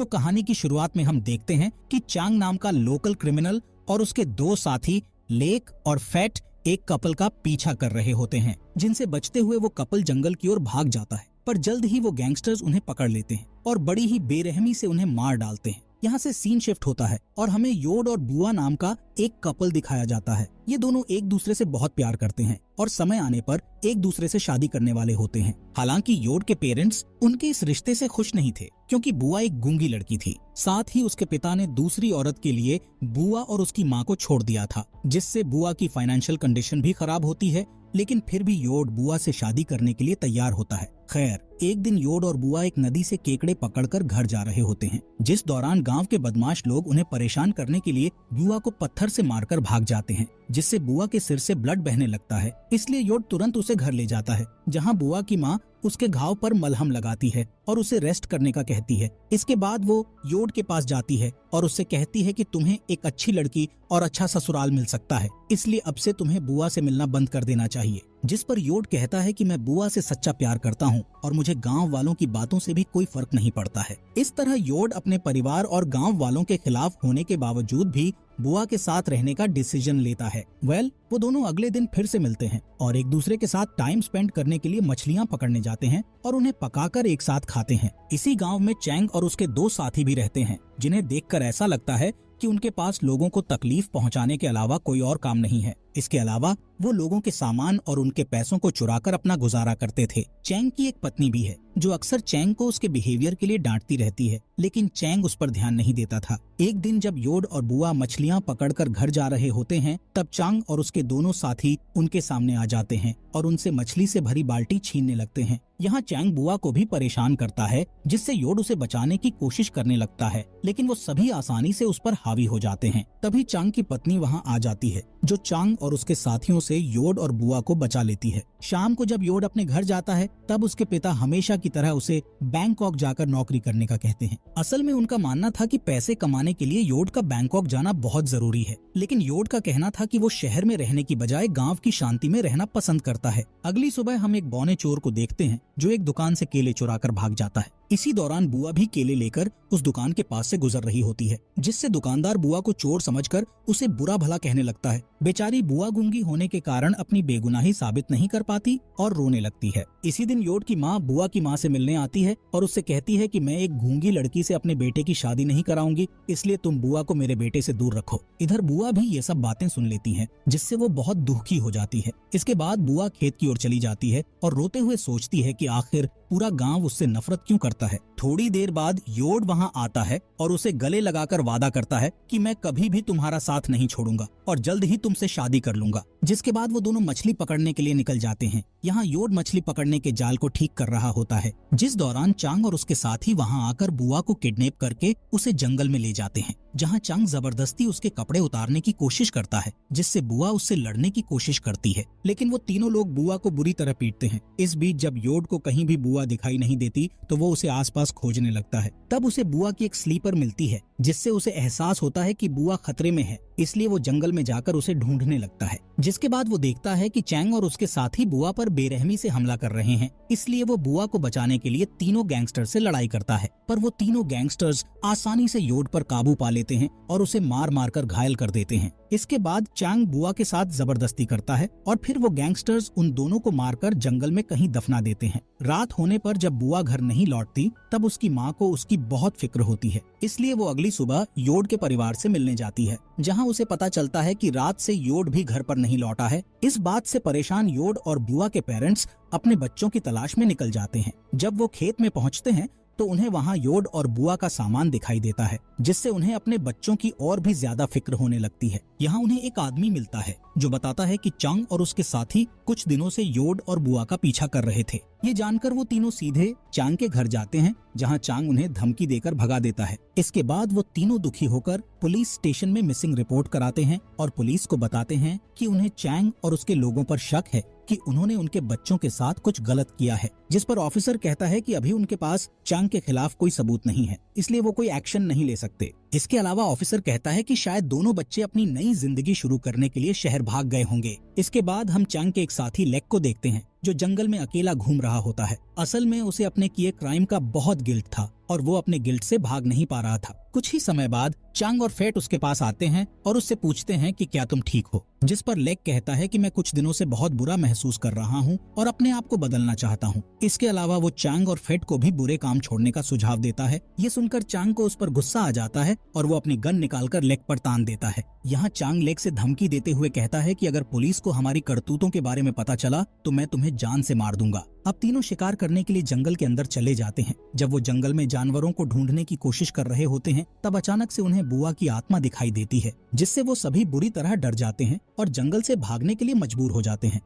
तो कहानी की शुरुआत में हम देखते हैं कि चांग नाम का लोकल क्रिमिनल और उसके दो साथी लेक और फैट एक कपल का पीछा कर रहे होते हैं, जिनसे बचते हुए वो कपल जंगल की ओर भाग जाता है। पर जल्द ही वो गैंगस्टर्स उन्हें पकड़ लेते हैं और बड़ी ही बेरहमी से उन्हें मार डालते हैं। यहाँ से सीन शिफ्ट होता है और हमें योड और बुआ नाम का एक कपल दिखाया जाता है। ये दोनों एक दूसरे से बहुत प्यार करते हैं और समय आने पर एक दूसरे से शादी करने वाले होते हैं। हालांकि योड के पेरेंट्स उनके इस रिश्ते से खुश नहीं थे, क्योंकि बुआ एक गूंगी लड़की थी। साथ ही उसके पिता ने दूसरी औरत के लिए बुआ और उसकी माँ को छोड़ दिया था, जिससे बुआ की फाइनेंशियल कंडीशन भी खराब होती है। लेकिन फिर भी योड बुआ से शादी करने के लिए तैयार होता है। खैर, एक दिन योड और बुआ एक नदी से केकड़े पकड़कर घर जा रहे होते हैं, जिस दौरान गांव के बदमाश लोग उन्हें परेशान करने के लिए बुआ को पत्थर से मारकर भाग जाते हैं, जिससे बुआ के सिर से ब्लड बहने लगता है। इसलिए योड तुरंत उसे घर ले जाता है, जहां बुआ की माँ उसके घाव पर मलहम लगाती है और उसे रेस्ट करने का कहती है। इसके बाद वो योड के पास जाती है और उससे कहती है कि तुम्हें एक अच्छी लड़की और अच्छा ससुराल मिल सकता है, इसलिए अब से तुम्हें बुआ से मिलना बंद कर देना चाहिए। जिस पर योड कहता है कि मैं बुआ से सच्चा प्यार करता हूँ और मुझे गांव वालों की बातों से भी कोई फर्क नहीं पड़ता है। इस तरह योड अपने परिवार और गांव वालों के खिलाफ होने के बावजूद भी बुआ के साथ रहने का डिसीजन लेता है। वो दोनों अगले दिन फिर से मिलते हैं और एक दूसरे के साथ टाइम स्पेंड करने के लिए मछलियाँ पकड़ने जाते हैं और उन्हें पकाकर एक साथ खाते हैं। इसी गाँव में चैंग और उसके दो साथी भी रहते हैं, जिन्हें देखकर ऐसा लगता है कि उनके पास लोगों को तकलीफ पहुंचाने के अलावा कोई और काम नहीं है। इसके अलावा वो लोगों के सामान और उनके पैसों को चुराकर अपना गुजारा करते थे। चैंग की एक पत्नी भी है, जो अक्सर चैंग को उसके बिहेवियर के लिए डांटती रहती है, लेकिन चैंग उस पर ध्यान नहीं देता था। एक दिन जब योड और बुआ मछलियाँ पकड़कर घर जा रहे होते हैं, तब चांग और उसके दोनों साथी उनके सामने आ जाते हैं और उनसे मछली से भरी बाल्टी छीनने लगते हैं। यहाँ चैंग बुआ को भी परेशान करता है, जिससे योड उसे बचाने की कोशिश करने लगता है, लेकिन वो सभी आसानी से उस पर हावी हो जाते हैं। तभी चांग की पत्नी वहाँ आ जाती है, जो चांग और उसके साथियों से योड और बुआ को बचा लेती है। शाम को जब योड अपने घर जाता है, तब उसके पिता हमेशा की तरह उसे बैंकॉक जाकर नौकरी करने का कहते हैं। असल में उनका मानना था कि पैसे कमाने के लिए योड का बैंकॉक जाना बहुत जरूरी है, लेकिन योड का कहना था कि वो शहर में रहने की बजाय गाँव की शांति में रहना पसंद करता है। अगली सुबह हम एक बौने चोर को देखते हैं, जो एक दुकान से केले चुराकर भाग जाता है। इसी दौरान बुआ भी केले लेकर उस दुकान के पास से गुजर रही होती है, जिससे दुकानदार बुआ को चोर समझकर उसे बुरा भला कहने लगता है। बेचारी बुआ गूंगी होने के कारण अपनी बेगुनाही साबित नहीं कर पाती और रोने लगती है। इसी दिन योड की माँ बुआ की माँ से मिलने आती है और उससे कहती है कि मैं एक गूंगी लड़की से अपने बेटे की शादी नहीं कराऊंगी, इसलिए तुम बुआ को मेरे बेटे से दूर रखो। इधर बुआ भी ये सब बातें सुन लेती है, जिससे वो बहुत दुखी हो जाती है। इसके बाद बुआ खेत की ओर चली जाती है और रोते हुए सोचती है कि आखिर पूरा गांव उससे नफरत क्यों करता है। थोड़ी देर बाद योड वहां आता है और उसे गले लगाकर वादा करता है कि मैं कभी भी तुम्हारा साथ नहीं छोड़ूंगा और जल्द ही तुमसे शादी कर लूंगा। जिसके बाद वो दोनों मछली पकड़ने के लिए निकल जाते हैं। यहाँ योड मछली पकड़ने के जाल को ठीक कर रहा होता है, जिस दौरान चांग और उसके साथी वहाँ आकर बुआ को किडनैप करके उसे जंगल में ले जाते हैं, जहाँ चांग जबरदस्ती उसके कपड़े उतारने की कोशिश करता है, जिससे बुआ उससे लड़ने की कोशिश करती है, लेकिन वो तीनों लोग बुआ को बुरी तरह पीटते हैं। इस बीच जब योड को कहीं भी बुआ दिखाई नहीं देती, तो वो उसे आसपास खोजने लगता है। तब उसे बुआ की एक स्लीपर मिलती है, जिससे उसे एहसास होता है कि बुआ खतरे में है, इसलिए वो जंगल में जाकर उसे ढूंढने लगता है। जिसके बाद वो देखता है कि चैंग और उसके साथी बुआ पर बेरहमी से हमला कर रहे हैं, इसलिए वो बुआ को बचाने के लिए तीनों गैंगस्टर से लड़ाई करता है। पर वो तीनों गैंगस्टर्स आसानी से योड पर काबू पा लेते हैं और उसे मार मार कर घायल कर देते हैं। इसके बाद चैंग बुआ के साथ जबरदस्ती करता है और फिर वो गैंगस्टर्स उन दोनों को मारकर जंगल में कहीं दफना देते हैं। रात होने पर जब बुआ घर नहीं लौटती, तब उसकी माँ को उसकी बहुत फिक्र होती है, इसलिए वो अगली सुबह योड के परिवार से मिलने जाती है, जहाँ उसे पता चलता है कि रात से योड भी घर पर नहीं लौटा है। इस बात से परेशान योड और बुआ के पेरेंट्स अपने बच्चों की तलाश में निकल जाते हैं। जब वो खेत में पहुँचते हैं, तो उन्हें वहाँ योड और बुआ का सामान दिखाई देता है, जिससे उन्हें अपने बच्चों की और भी ज्यादा फिक्र होने लगती है। यहाँ उन्हें एक आदमी मिलता है, जो बताता है कि चांग और उसके साथी कुछ दिनों से योड और बुआ का पीछा कर रहे थे। ये जानकर वो तीनों सीधे चांग के घर जाते हैं, जहाँ चांग उन्हें धमकी देकर भगा देता है। इसके बाद वो तीनों दुखी होकर पुलिस स्टेशन में मिसिंग रिपोर्ट कराते हैं और पुलिस को बताते हैं कि उन्हें चांग और उसके लोगों पर शक है कि उन्होंने उनके बच्चों के साथ कुछ गलत किया है। जिस पर ऑफिसर कहता है कि अभी उनके पास चांग के खिलाफ कोई सबूत नहीं है, इसलिए वो कोई एक्शन नहीं ले सकते। इसके अलावा ऑफिसर कहता है कि शायद दोनों बच्चे अपनी नई जिंदगी शुरू करने के लिए शहर भाग गए होंगे। इसके बाद हम चांग के एक साथी लेक को देखते हैं, जो जंगल में अकेला घूम रहा होता है। असल में उसे अपने किए क्राइम का बहुत गिल्ट था और वो अपने गिल्ट से भाग नहीं पा रहा था। कुछ ही समय बाद चांग और फेट उसके पास आते हैं और उससे पूछते हैं कि क्या तुम ठीक हो, जिस पर लेक कहता है कि मैं कुछ दिनों से बहुत बुरा महसूस कर रहा हूँ और अपने आप को बदलना चाहता हूँ। इसके अलावा वो चांग और फेट को भी बुरे काम छोड़ने का सुझाव देता है। ये सुनकर चांग को उस पर गुस्सा आ जाता है और वो अपनी गन निकालकर लेक पर तान देता है। यहाँ चांग लेक से धमकी देते हुए कहता है कि अगर पुलिस को हमारी करतूतों के बारे में पता चला तो मैं तुम्हें जान से मार दूंगा। अब तीनों शिकार करने के लिए जंगल के अंदर चले जाते हैं। जब वो जंगल में जानवरों को ढूंढने की कोशिश कर रहे होते हैं तब अचानक से उन्हें बुआ की आत्मा दिखाई देती है, जिससे वो सभी बुरी तरह डर जाते हैं और जंगल से भागने के लिए मजबूर हो जाते हैं।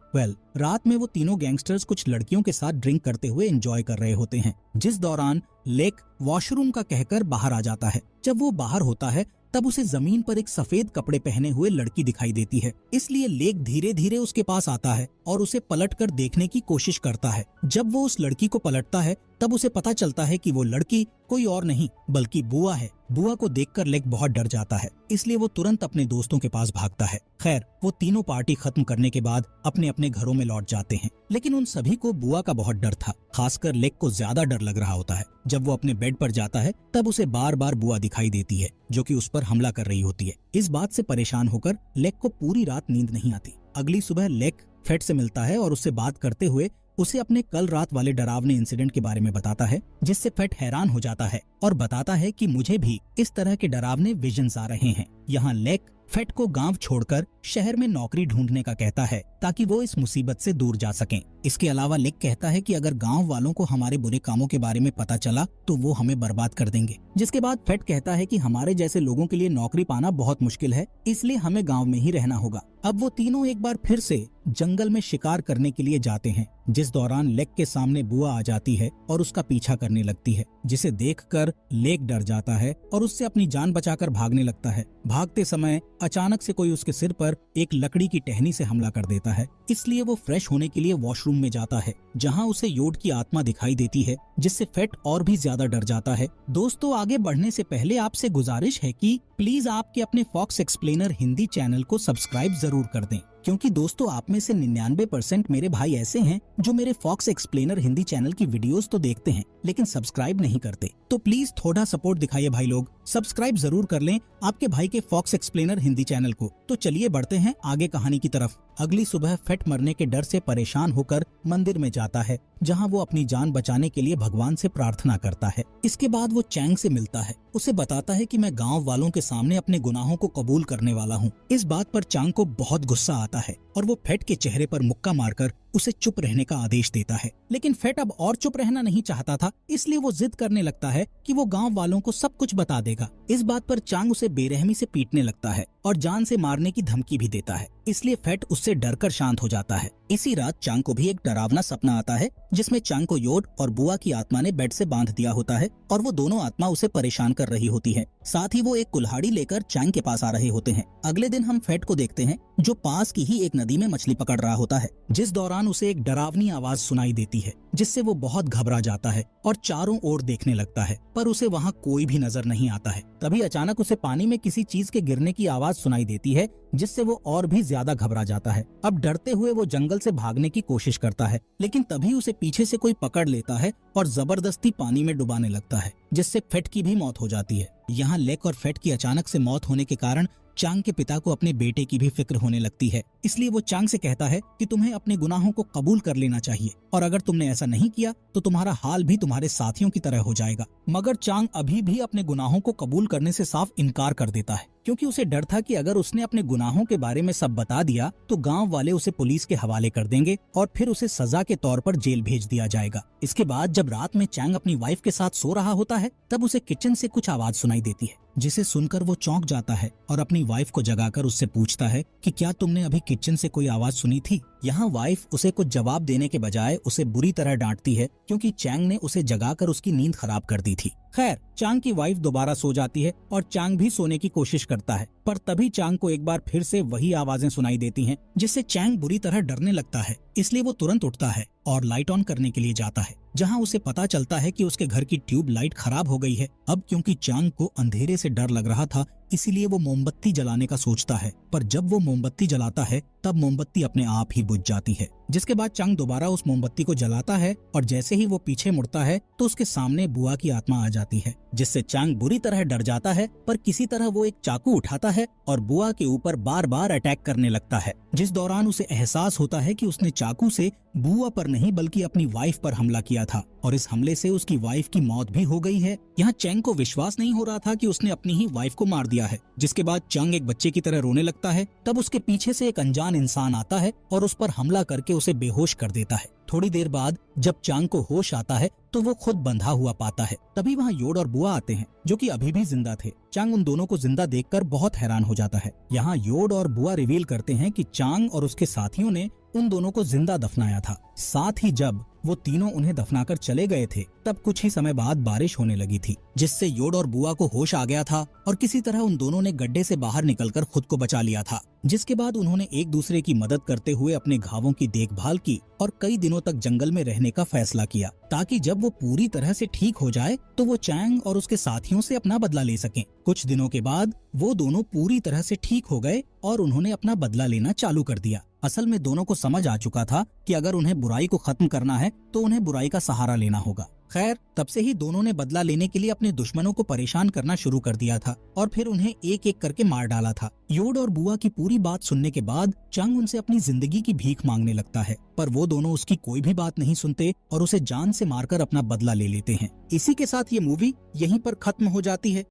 रात में वो तीनों गैंगस्टर्स कुछ लड़कियों के साथ ड्रिंक करते हुए एंजॉय कर रहे होते हैं, जिस दौरान लेक वॉशरूम का कहकर बाहर आ जाता है। जब वो बाहर होता है तब उसे जमीन पर एक सफेद कपड़े पहने हुए लड़की दिखाई देती है, इसलिए लेक धीरे धीरे उसके पास आता है और उसे पलटकर देखने की कोशिश करता है। जब वो उस लड़की को पलटता है तब उसे पता चलता है कि वो लड़की कोई और नहीं बल्कि बुआ है। बुआ को देखकर लेक बहुत डर जाता है, इसलिए वो तुरंत अपने दोस्तों के पास भागता है। खैर, वो तीनों पार्टी खत्म करने के बाद अपने अपने घरों में लौट जाते हैं, लेकिन उन सभी को बुआ का बहुत डर था। खासकर लेक को ज्यादा डर लग रहा होता है। जब वो अपने बेड पर जाता है तब उसे बार बार बुआ दिखाई देती है, जो कि उस पर हमला कर रही होती है। इस बात से परेशान होकर लेक को पूरी रात नींद नहीं आती। अगली सुबह लेक फेट से मिलता है और उससे बात करते हुए उसे अपने कल रात वाले डरावने इंसिडेंट के बारे में बताता है, जिससे फेट हैरान हो जाता है और बताता है कि मुझे भी इस तरह के डरावने विजन्स आ रहे हैं। यहाँ लेक फेट को गांव छोड़कर शहर में नौकरी ढूंढने का कहता है ताकि वो इस मुसीबत से दूर जा सकें। इसके अलावा लेक कहता है कि अगर गांव वालों को हमारे बुरे कामों के बारे में पता चला तो वो हमें बर्बाद कर देंगे। जिसके बाद फेट कहता है कि हमारे जैसे लोगों के लिए नौकरी पाना बहुत मुश्किल है, इसलिए हमें गाँव में ही रहना होगा। अब वो तीनों एक बार फिर से जंगल में शिकार करने के लिए जाते हैं, जिस दौरान लेक के सामने बुआ आ जाती है और उसका पीछा करने लगती है, जिसे देखकर लेक डर जाता है और उससे अपनी जान बचाकर भागने लगता है। भागते समय अचानक से कोई उसके सिर पर एक लकड़ी की टहनी से हमला कर देता है, इसलिए वो फ्रेश होने के लिए वॉशरूम में जाता है, जहां उसे योड की आत्मा दिखाई देती है, जिससे फेट और भी ज्यादा डर जाता है। दोस्तों, आगे बढ़ने से पहले आपसे गुजारिश है कि प्लीज आपके अपने फॉक्स एक्सप्लेनर हिंदी चैनल को सब्सक्राइब जरूर कर दें, क्योंकि दोस्तों आप में से 99% मेरे भाई ऐसे हैं जो मेरे फॉक्स एक्सप्लेनर हिंदी चैनल की वीडियोस तो देखते हैं लेकिन सब्सक्राइब नहीं करते। तो प्लीज थोड़ा सपोर्ट दिखाइए भाई लोग, सब्सक्राइब जरूर कर लें आपके भाई के फॉक्स एक्सप्लेनर हिंदी चैनल को। तो चलिए बढ़ते हैं आगे कहानी की तरफ। अगली सुबह फेट मरने के डर से परेशान होकर मंदिर में जाता है, जहां वो अपनी जान बचाने के लिए भगवान से प्रार्थना करता है। इसके बाद वो चैंग से मिलता है, उसे बताता है कि मैं गांव वालों के सामने अपने गुनाहों को कबूल करने वाला हूं। इस बात पर चांग को बहुत गुस्सा आता है और वो फेट के चेहरे पर मुक्का मारकर उसे चुप रहने का आदेश देता है। लेकिन फेट अब और चुप रहना नहीं चाहता था, इसलिए वो जिद करने लगता है कि वो गांव वालों को सब कुछ बता देगा। इस बात पर चांग उसे बेरहमी से पीटने लगता है और जान से मारने की धमकी भी देता है, इसलिए फेट उससे डरकर शांत हो जाता है। इसी रात चांग को भी एक डरावना सपना आता है, जिसमें चांग को योड और बुआ की आत्मा ने बेड से बांध दिया होता है और वो दोनों आत्मा उसे परेशान कर रही होती है। साथ ही वो एक कुल्हाड़ी लेकर चांग के पास आ रहे होते हैं। अगले दिन हम फेट को देखते हैं, जो पास की ही एक नदी में मछली पकड़ रहा होता है, जिस दौरान उसे एक डरावनी आवाज सुनाई देती है, जिससे वो बहुत घबरा जाता है और चारों ओर देखने लगता है, पर उसे वहाँ कोई भी नजर नहीं आता है। तभी अचानक उसे पानी में किसी चीज के गिरने की आवाज सुनाई देती है, जिससे वो और भी ज्यादा घबरा जाता है। अब डरते हुए वो जंगल से भागने की कोशिश करता है, लेकिन तभी उसे पीछे से कोई पकड़ लेता है और जबरदस्ती पानी में डुबाने लगता है, जिससे फेट की भी मौत हो जाती है। यहाँ लेक और फेट की अचानक से मौत होने के कारण चांग के पिता को अपने बेटे की भी फिक्र होने लगती है, इसलिए वो चांग से कहता है कि तुम्हें अपने गुनाहों को कबूल कर लेना चाहिए और अगर तुमने ऐसा नहीं किया तो तुम्हारा हाल भी तुम्हारे साथियों की तरह हो जाएगा। मगर चांग अभी भी अपने गुनाहों को कबूल करने से साफ इनकार कर देता है, क्योंकि उसे डर था कि अगर उसने अपने गुनाहों के बारे में सब बता दिया तो गांव वाले उसे पुलिस के हवाले कर देंगे और फिर उसे सजा के तौर पर जेल भेज दिया जाएगा। इसके बाद जब रात में चांग अपनी वाइफ के साथ सो रहा होता है, तब उसे किचन से कुछ आवाज सुनाई देती है, जिसे सुनकर वो चौंक जाता है और अपनी वाइफ को जगाकर उससे पूछता है कि क्या तुमने अभी किचन से कोई आवाज सुनी थी। यहाँ वाइफ उसे कुछ जवाब देने के बजाय उसे बुरी तरह डांटती है, क्योंकि चांग ने उसे जगाकर उसकी नींद खराब कर दी थी। खैर, चांग की वाइफ दोबारा सो जाती है और चांग भी सोने की कोशिश करता है, पर तभी चांग को एक बार फिर से वही आवाजें सुनाई देती हैं, जिससे चांग बुरी तरह डरने लगता है। इसलिए वो तुरंत उठता है और लाइट ऑन करने के लिए जाता है, जहां उसे पता चलता है कि उसके घर की ट्यूब लाइट खराब हो गई है। अब क्योंकि चांग को अंधेरे से डर लग रहा था, इसीलिए वो मोमबत्ती जलाने का सोचता है, पर जब वो मोमबत्ती जलाता है तब मोमबत्ती अपने आप ही बुझ जाती है। जिसके बाद चंग दोबारा उस मोमबत्ती को जलाता है और जैसे ही वो पीछे मुड़ता है तो उसके सामने बुआ की आत्मा आ जाती है, जिससे चंग बुरी तरह डर जाता है। पर किसी तरह वो एक चाकू उठाता है और बुआ के ऊपर बार बार अटैक करने लगता है, जिस दौरान उसे एहसास होता है कि उसने चाकू से बुआ पर नहीं बल्कि अपनी वाइफ पर हमला किया था और इस हमले से उसकी वाइफ की मौत भी हो गई है। यहाँ चैंग को विश्वास नहीं हो रहा था कि उसने अपनी ही वाइफ को मार दिया है, जिसके बाद चंग एक बच्चे की तरह रोने लगता है। तब उसके पीछे से एक अनजान इंसान आता है और उस पर हमला करके उसे बेहोश कर देता है। थोड़ी देर बाद जब चांग को होश आता है तो वो खुद बंधा हुआ पाता है। तभी वहाँ योड और बुआ आते हैं जो कि अभी भी जिंदा थे। चांग उन दोनों को जिंदा देखकर बहुत हैरान हो जाता है। यहाँ योड और बुआ रिवील करते हैं कि चांग और उसके साथियों ने उन दोनों को जिंदा दफनाया था। साथ ही जब वो तीनों उन्हें दफनाकर चले गए थे तब कुछ ही समय बाद बारिश होने लगी थी, जिससे योड और बुआ को होश आ गया था और किसी तरह उन दोनों ने गड्ढे से बाहर निकलकर खुद को बचा लिया था। जिसके बाद उन्होंने एक दूसरे की मदद करते हुए अपने घावों की देखभाल की और कई दिनों तक जंगल में रहने का फैसला किया, ताकि जब वो पूरी तरह से ठीक हो जाए तो वो चैंग और उसके साथियों से अपना बदला ले सकें। कुछ दिनों के बाद वो दोनों पूरी तरह से ठीक हो गए और उन्होंने अपना बदला लेना चालू कर दिया। असल में दोनों को समझ आ चुका था कि अगर उन्हें बुराई को खत्म करना है तो उन्हें बुराई का सहारा लेना होगा। खैर, तब से ही दोनों ने बदला लेने के लिए अपने दुश्मनों को परेशान करना शुरू कर दिया था और फिर उन्हें एक एक करके मार डाला था। योड और बुआ की पूरी बात सुनने के बाद चंग उनसे अपनी जिंदगी की भीख मांगने लगता है, पर वो दोनों उसकी कोई भी बात नहीं सुनते और उसे जान से मारकर अपना बदला ले लेते हैं। इसी के साथ ये मूवी यहीं पर खत्म हो जाती है।